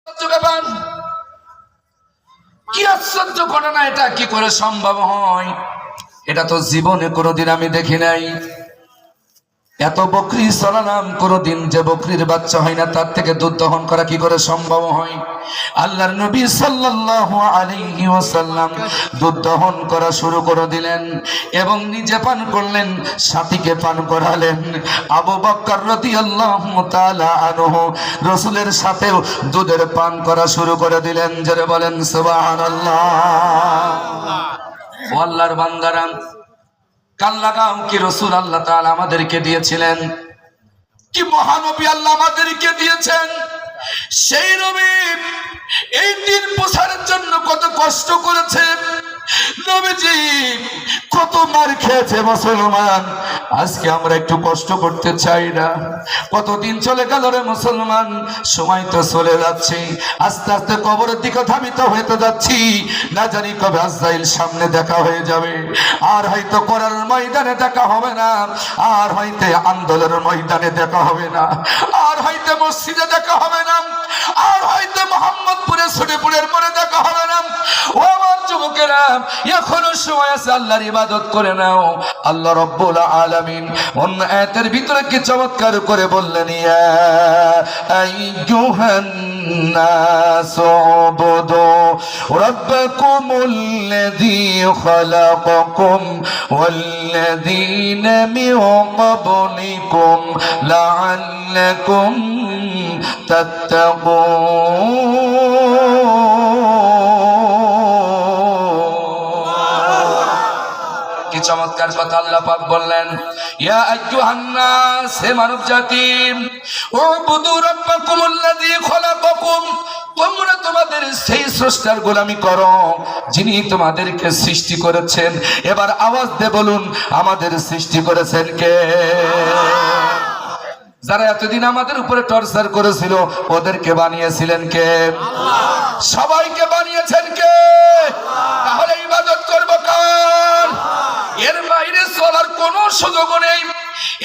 ব্যাপার, কি আশ্চর্য ঘটনা! এটা কি করে সম্ভব হয়? এটা তো জীবনে কোনোদিন আমি দেখি নাই। এত বকরি চলালাম, কোনোদিন যে বকরির বাচ্চা হয় না তার থেকে দুধ দহন করা কি করে সম্ভব হয়? আল্লাহর নবী সাল্লাল্লাহু আলাইহি ওয়াসাল্লাম দুধ দহন করা শুরু করে দিলেন এবং নিজে পান করলেন, সাথীকে পান করালেন। আবু বকর রাদিয়াল্লাহু তাআলা আনহু রাসূলের সাথেও দুধের পান করা শুরু করে দিলেন। জোরে বলেন সুবহানাল্লাহ। ও আল্লাহর বান্দারা, কাল লাগাম কি রাসূল আল্লাহ তাআলা আমাদেরকে দিয়েছিলেন, কি মহানবী আল্লাহ আমাদেরকে দিয়েছেন। সেই নবী এই দিন প্রচারের জন্য কত কষ্ট করেছে, নবীজি কত মার খেয়েছে মুসলমান। আজকে আমরা একটু কষ্ট করতে চাই না। কতদিন চলে গেল রে মুসলমান, সময় তো চলে যাচ্ছে, আস্তে আস্তে কবরের দিকে ধাবিত হতে যাচ্ছি। না জানি কবে আজরাইল সামনে দেখা হয়ে যাবে, আর হয়তো করার ময়দানে দেখা হবে না, আর হয়তো আন্দোলনের ময়দানে দেখা হবে না, আর হয়তো মসজিদে দেখা হবে না, আর হয়তো মোহাম্মদপুরে ছুটিপুরের পরে দেখা হবে না। ও আমার যুবকেরা, এখনো সময় আছে, আল্লাহর ইবাদত করে নাও। আল্লাহ রাব্বুল আলামিন অন্য আয়াতের ভিতরে কি চমৎকার করে বললেন, ইয়া আইয়ুহান নাসু উবুদু রাব্বাকুমুল্লাযী খালাকাকুম ওয়াল্লাযীনা মিন ক্বাবলিকুম লাআল্লাকুম তাত্তাকুন। কি চমৎকার কথা আল্লাহ পাক বললেন, ইয়া আইয়ুহান নাস, হে মানব জাতি, উবুদু রাব্বাকুমুল্লাযী খালাকাকুম, তোমরা তোমাদের সেই স্রষ্টার গোলামি করো যিনি তোমাদেরকে সৃষ্টি করেছেন। এবার আওয়াজ দিয়ে বলুন, আমাদের সৃষ্টি করেছেন কে? যারা এতদিন আমাদের উপরে টর্চার করেছিল ওদেরকে বানিয়েছিলেন কে? সবাইকে বানিয়েছেন কে? তাহলে ইবাদত করব কার? এর বাইরে চলার কোনো সুযোগ নেই,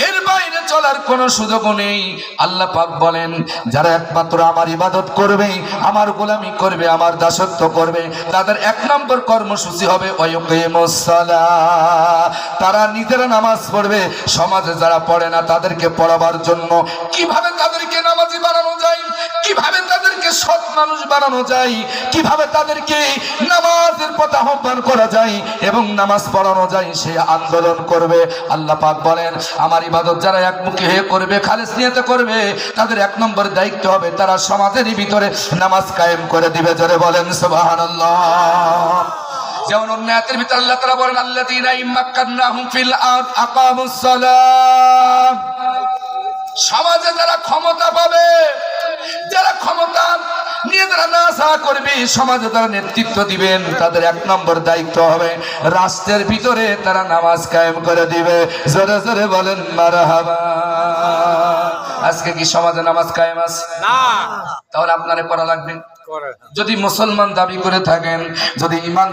এর বাইরে চলার কোনো সুযোগ নেই। আল্লাহ পাক বলেন, যারা একমাত্র আমার ইবাদত করবে, আমার গোলামি করবে, আমার দাসত্ব করবে, তাদের এক নম্বর কর্মসূচি হবে ওয়াকিমুস সালাহ। তারা নিজেরা নামাজ পড়বে। সমাজে যারা পড়ে না তাদেরকে পড়াবার জন্য কিভাবে তাদেরকে নামাজি বানানো যায়, কিভাবে তাদেরকে সৎ মানুষ বানানো যায়, কিভাবে তাদেরকে নামাজের পথে আহ্বান করা যায় এবং নামাজ পড়ানো যায়, সে আন্দোলন করবে। আল্লাহ পাক বলেন, আমার ইবাদত যারা একমুখী হয়ে করবে, খালেস নিয়তে করবে, তাদের এক নম্বর দায়িত্ব হবে তারা সমাজের ভিতরে নামাজ কায়েম করে দিবে। জোরে বলেন সুবহানাল্লাহ। যেমন অন্য আয়াতের ভিতরে আল্লাহ তাআলা বলেন, আল্লাযীনা ইম্মাক্কান্নাহুম ফিল আরদ আকামুস সালাহ। সমাজে যারা ক্ষমতা পাবে, যারা ক্ষমতা নিয়ে যারা নাসা করবে, সমাজে তারা নেতৃত্ব দিবেন, তাদের এক নম্বর দায়িত্ব হবে রাষ্ট্রের ভিতরে তারা নামাজ কায়েম করে দিবে। জোরে জোরে বলেন মারহাবা। আজকে কি সমাজে নামাজ কায়েম আছে? না। তাহলে আপনারে পড়া লাগবে। যদি মুসলমান দাবি করে থাকেন, যদি ঈমান